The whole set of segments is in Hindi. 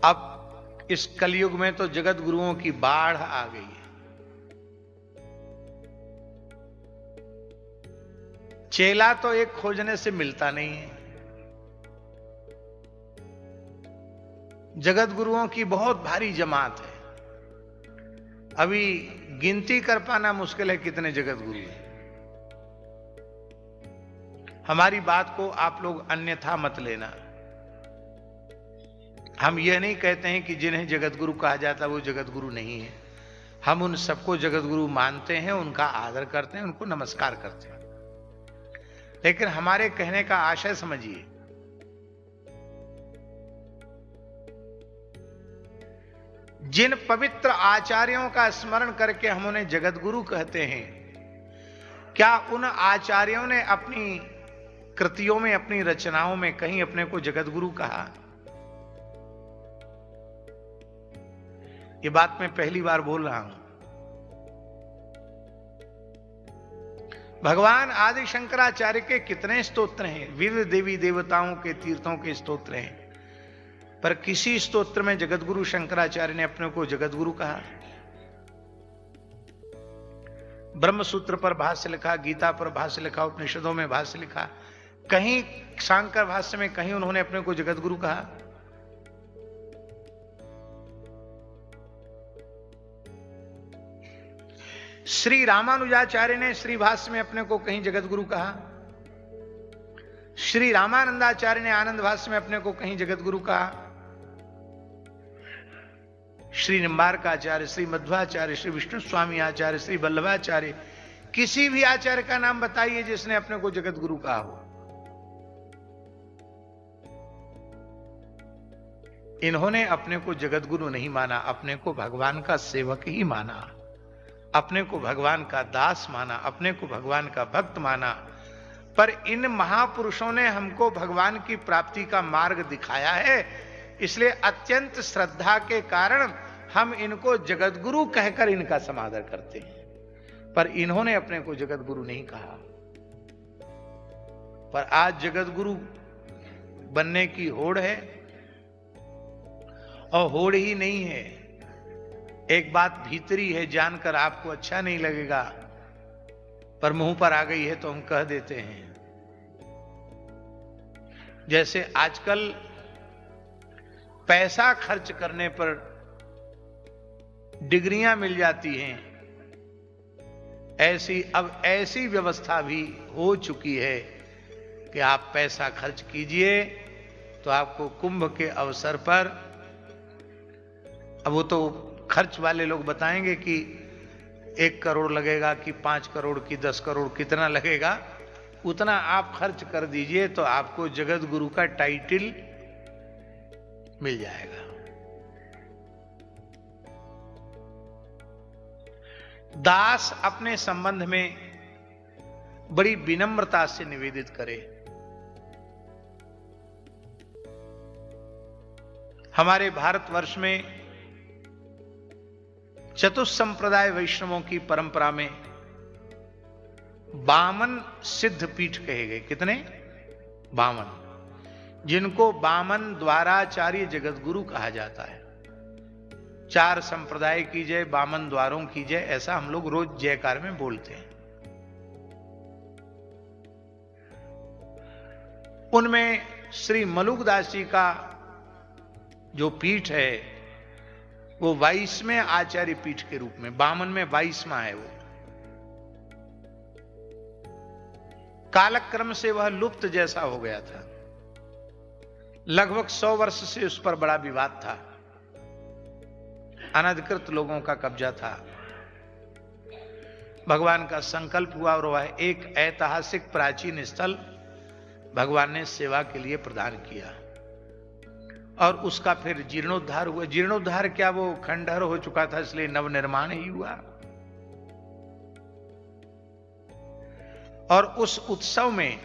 अब इस कलयुग में तो जगत गुरुओं की बाढ़ आ गई है। चेला तो एक खोजने से मिलता नहीं है। जगत गुरुओं की बहुत भारी जमात है। अभी गिनती कर पाना मुश्किल है कितने जगत गुरु हैं। हमारी बात को आप लोग अन्यथा मत लेना। हम यह नहीं कहते हैं कि जिन्हें जगत गुरु कहा जाता वो जगत गुरु नहीं है। हम उन सबको जगत गुरु मानते हैं, उनका आदर करते हैं, उनको नमस्कार करते हैं। लेकिन हमारे कहने का आशय समझिए। जिन पवित्र आचार्यों का स्मरण करके हम उन्हें जगत गुरु कहते हैं, क्या उन आचार्यों ने अपनी कृतियों में, अपनी रचनाओं में कहीं अपने को जगत गुरु कहा? ये बात मैं पहली बार बोल रहा हूं। भगवान आदि शंकराचार्य के कितने स्तोत्र हैं, विविध देवी देवताओं के तीर्थों के स्तोत्र हैं, पर किसी स्तोत्र में जगत गुरु शंकराचार्य ने अपने को जगत गुरु कहा? ब्रह्म सूत्र पर भाष्य लिखा, गीता पर भाष्य लिखा, उपनिषदों में भाष्य लिखा, कहीं शांकर भाष्य में कहीं उन्होंने अपने को जगत गुरु कहा? श्री रामानुजाचार्य ने श्री भाष्य में अपने को कहीं जगत गुरु कहा? श्री रामानंदाचार्य ने आनंद भाष्य में अपने को कहीं जगत गुरु कहा? श्री निम्बारकाचार्य, श्री मध्वाचार्य, श्री विष्णु स्वामी आचार्य, श्री वल्लभाचार्य, किसी भी आचार्य का नाम बताइए जिसने अपने को जगत गुरु कहा हो। इन्होंने अपने को जगत गुरु नहीं माना, अपने को भगवान का सेवक ही माना, अपने को भगवान का दास माना, अपने को भगवान का भक्त माना। पर इन महापुरुषों ने हमको भगवान की प्राप्ति का मार्ग दिखाया है, इसलिए अत्यंत श्रद्धा के कारण हम इनको जगत गुरु कहकर इनका समादर करते हैं। पर इन्होंने अपने को जगत गुरु नहीं कहा। पर आज जगत गुरु बनने की होड़ है, और होड़ ही नहीं है, एक बात भीतरी है, जानकर आपको अच्छा नहीं लगेगा, पर मुंह पर आ गई है तो हम कह देते हैं। जैसे आजकल पैसा खर्च करने पर डिग्रियां मिल जाती हैं, अब ऐसी व्यवस्था भी हो चुकी है कि आप पैसा खर्च कीजिए तो आपको कुंभ के अवसर पर, अब वो तो खर्च वाले लोग बताएंगे कि 1 करोड़ लगेगा कि 5 करोड़ की 10 करोड़, कितना लगेगा उतना आप खर्च कर दीजिए तो आपको जगत गुरु का टाइटल मिल जाएगा। दास अपने संबंध में बड़ी विनम्रता से निवेदित करे। हमारे भारतवर्ष में चतुस्संप्रदाय वैष्णवों की परंपरा में 52 सिद्ध पीठ कहे गए। कितने? 52, जिनको 52 द्वाराचार्य जगत गुरु कहा जाता है। 4 संप्रदाय की जय, 52 द्वारों की जय, ऐसा हम लोग रोज जयकार में बोलते हैं। उनमें श्री मलुकदास जी का जो पीठ है वो 22वें आचार्य पीठ के रूप में, 52 में 22वां है वो। कालक्रम से वह लुप्त जैसा हो गया था। लगभग 100 वर्ष से उस पर बड़ा विवाद था, अनधिकृत लोगों का कब्जा था। भगवान का संकल्प हुआ और वह एक ऐतिहासिक प्राचीन स्थल भगवान ने सेवा के लिए प्रदान किया, और उसका फिर जीर्णोद्धार हुआ। जीर्णोद्धार क्या, वो खंडहर हो चुका था, इसलिए नवनिर्माण ही हुआ। और उस उत्सव में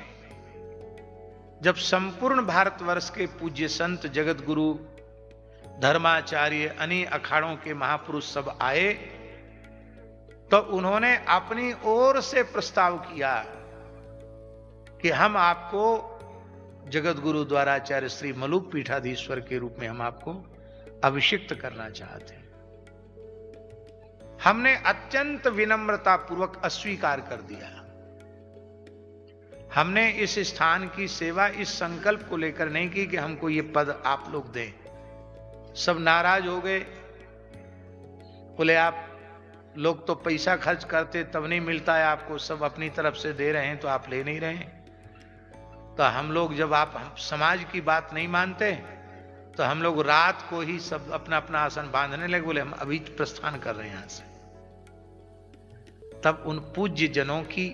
जब संपूर्ण भारतवर्ष के पूज्य संत, जगत गुरु, धर्माचार्य, अनेक अखाड़ों के महापुरुष सब आए, तो उन्होंने अपनी ओर से प्रस्ताव किया कि हम आपको जगत गुरु द्वाराचार्य श्री मलुक पीठाधीश्वर के रूप में हम आपको अभिषिक्त करना चाहते हैं। हमने अत्यंत विनम्रता पूर्वक अस्वीकार कर दिया। हमने इस स्थान की सेवा इस संकल्प को लेकर नहीं की कि हमको ये पद आप लोग दें। सब नाराज हो गए, बोले आप लोग तो पैसा खर्च करते तब नहीं मिलता है आपको, सब अपनी तरफ से दे रहे हैं तो आप ले नहीं रहे हैं। तो हम लोग जब आप समाज की बात नहीं मानते तो हम लोग रात को ही सब अपना अपना आसन बांधने लगे, बोले हम अभी प्रस्थान कर रहे हैं यहां से। तब उन पूज्य जनों की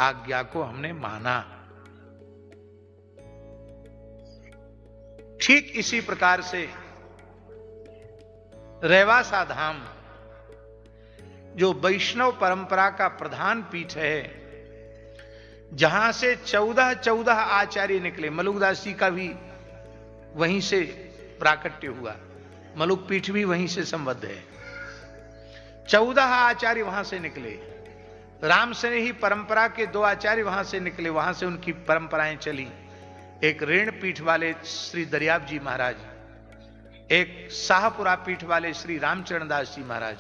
आज्ञा को हमने माना। ठीक इसी प्रकार से रेवासा धाम जो वैष्णव परंपरा का प्रधान पीठ है, जहां से 14 आचार्य निकले, मलुकदास जी का भी वहीं से प्राकट्य हुआ, मलुक पीठ भी वहीं से संबद्ध है। 14 आचार्य वहां से निकले। राम से ही परंपरा के 2 आचार्य वहां से निकले, वहां से उनकी परंपराएं चली। एक ऋण पीठ वाले श्री दरियाब जी महाराज, एक शाहपुरा पीठ वाले श्री रामचरण दास जी महाराज।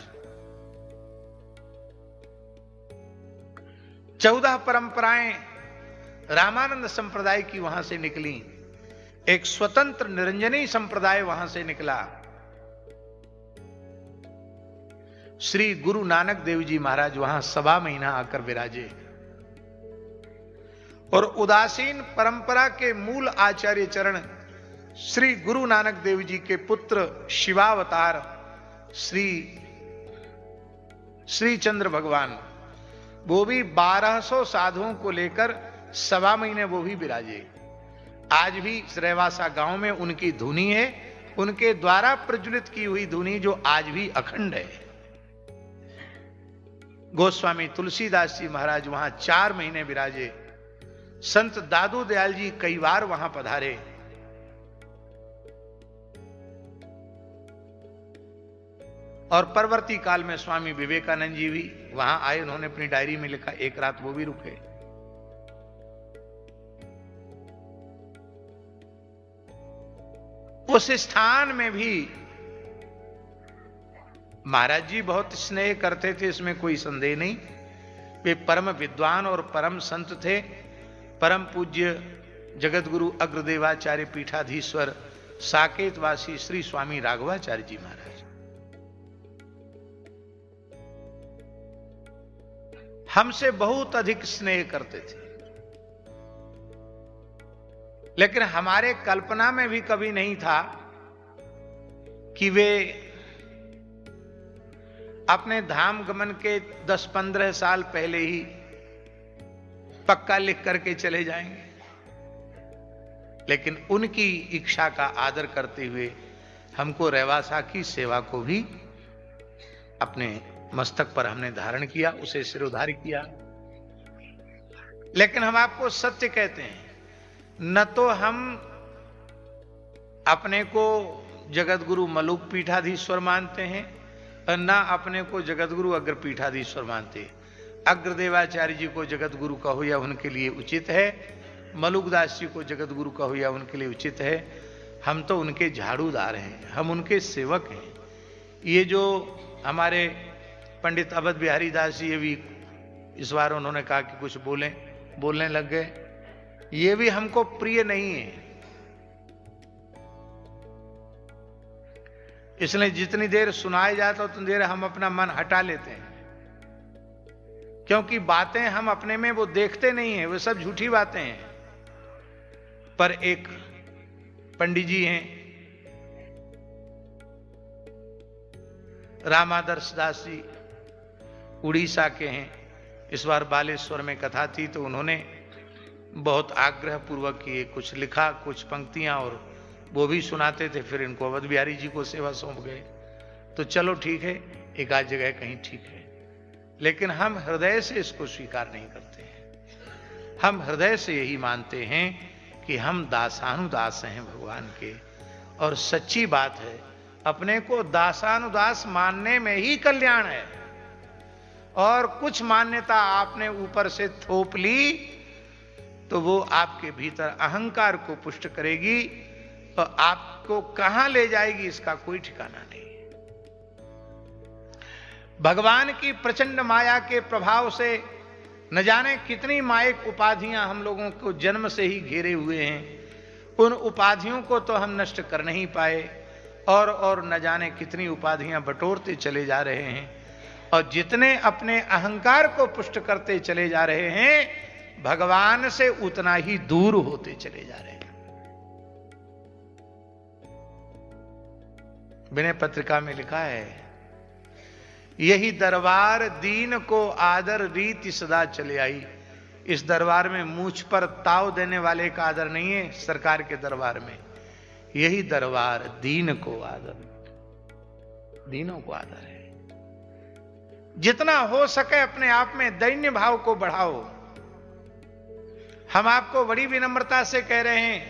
14 परंपराएं रामानंद संप्रदाय की वहां से निकली। एक स्वतंत्र निरंजनी संप्रदाय वहां से निकला। श्री गुरु नानक देव जी महाराज वहां 1.25 महीना आकर विराजे। और उदासीन परंपरा के मूल आचार्य चरण श्री गुरु नानक देव जी के पुत्र शिवावतार श्री चंद्र भगवान, वो भी 1200 साधुओं को लेकर 1.25 महीने वो भी विराजे। आज भी रेवासा गांव में उनकी धुनी है, उनके द्वारा प्रज्वलित की हुई धुनी जो आज भी अखंड है। गोस्वामी तुलसीदास जी महाराज वहां 4 महीने विराजे। संत दादू दयाल जी कई बार वहां पधारे। और परवर्ती काल में स्वामी विवेकानंद जी भी वहां आए, उन्होंने अपनी डायरी में लिखा, एक रात वो भी रुके। उस स्थान में भी महाराज जी बहुत स्नेह करते थे, इसमें कोई संदेह नहीं। वे परम विद्वान और परम संत थे। परम पूज्य जगतगुरु अग्रदेवाचार्य पीठाधीश्वर साकेतवासी श्री स्वामी राघवाचार्य जी महाराज हमसे बहुत अधिक स्नेह करते थे। लेकिन हमारे कल्पना में भी कभी नहीं था कि वे अपने धाम गमन के 10-15 साल पहले ही पक्का लिख करके चले जाएंगे। लेकिन उनकी इच्छा का आदर करते हुए हमको रेवासा की सेवा को भी अपने मस्तक पर हमने धारण किया, उसे सिरोधार्य किया। लेकिन हम आपको सत्य कहते हैं, न तो हम अपने को जगतगुरु मलुक पीठाधीश्वर मानते हैं और न अपने को जगतगुरु अग्र पीठाधीश्वर मानते। अग्रदेवाचार्य जी को जगतगुरु कहो या उनके लिए उचित है, मलुकदास जी को जगतगुरु कहो या उनके लिए उचित है। हम तो उनके झाड़ूदार हैं, हम उनके सेवक हैं। ये जो हमारे पंडित अवध बिहारी दास जी, ये भी इस बार उन्होंने कहा कि कुछ बोलने लग गए, ये भी हमको प्रिय नहीं है। इसलिए जितनी देर सुनाया जाता उतनी देर हम अपना मन हटा लेते हैं, क्योंकि बातें हम अपने में वो देखते नहीं हैं, वो सब झूठी बातें हैं। पर एक पंडित जी हैं, रामादर्श दास जी, उड़ीसा के हैं। इस बार बालेश्वर में कथा थी तो उन्होंने बहुत आग्रह पूर्वक किए, कुछ लिखा, कुछ पंक्तियां, और वो भी सुनाते थे। फिर इनको अवध बिहारी जी को सेवा सौंप गए। तो चलो ठीक है, एक आध जगह कहीं ठीक है, लेकिन हम हृदय से इसको स्वीकार नहीं करते हैं। हम हृदय से यही मानते हैं कि हम दासानुदास हैं भगवान के। और सच्ची बात है, अपने को दासानुदास मानने में ही कल्याण है। और कुछ मान्यता आपने ऊपर से थोप ली तो वो आपके भीतर अहंकार को पुष्ट करेगी। तो आपको कहां ले जाएगी इसका कोई ठिकाना नहीं। भगवान की प्रचंड माया के प्रभाव से न जाने कितनी मायिक उपाधियां हम लोगों को जन्म से ही घेरे हुए हैं। उन उपाधियों को तो हम नष्ट कर नहीं पाए और न जाने कितनी उपाधियां बटोरते चले जा रहे हैं और जितने अपने अहंकार को पुष्ट करते चले जा रहे हैं भगवान से उतना ही दूर होते चले जा रहे हैं। विनय पत्रिका में लिखा है, यही दरबार दीन को आदर रीति सदा चले आई। इस दरबार में मूछ पर ताव देने वाले का आदर नहीं है, सरकार के दरबार में यही दरबार दीन को आदर, दीनों को आदर है। जितना हो सके अपने आप में दैन्य भाव को बढ़ाओ। हम आपको बड़ी विनम्रता से कह रहे हैं,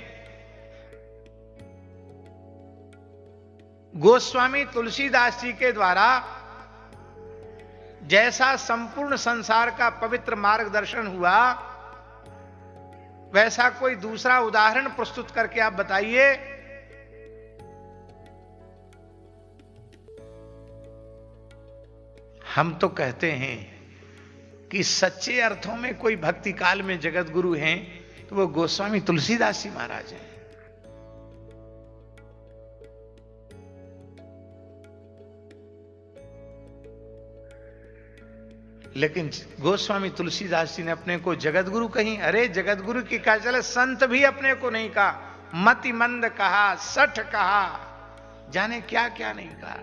गोस्वामी तुलसीदास जी के द्वारा जैसा संपूर्ण संसार का पवित्र मार्गदर्शन हुआ वैसा कोई दूसरा उदाहरण प्रस्तुत करके आप बताइए। हम तो कहते हैं कि सच्चे अर्थों में कोई भक्ति काल में जगत गुरु हैं तो वो गोस्वामी तुलसीदास जी महाराज हैं। लेकिन गोस्वामी तुलसीदास जी ने अपने को जगत गुरु कहीं, अरे जगत गुरु की कहा चले, संत भी अपने को नहीं कहा, मति मंद कहा, सठ कहा, जाने क्या क्या नहीं कहा।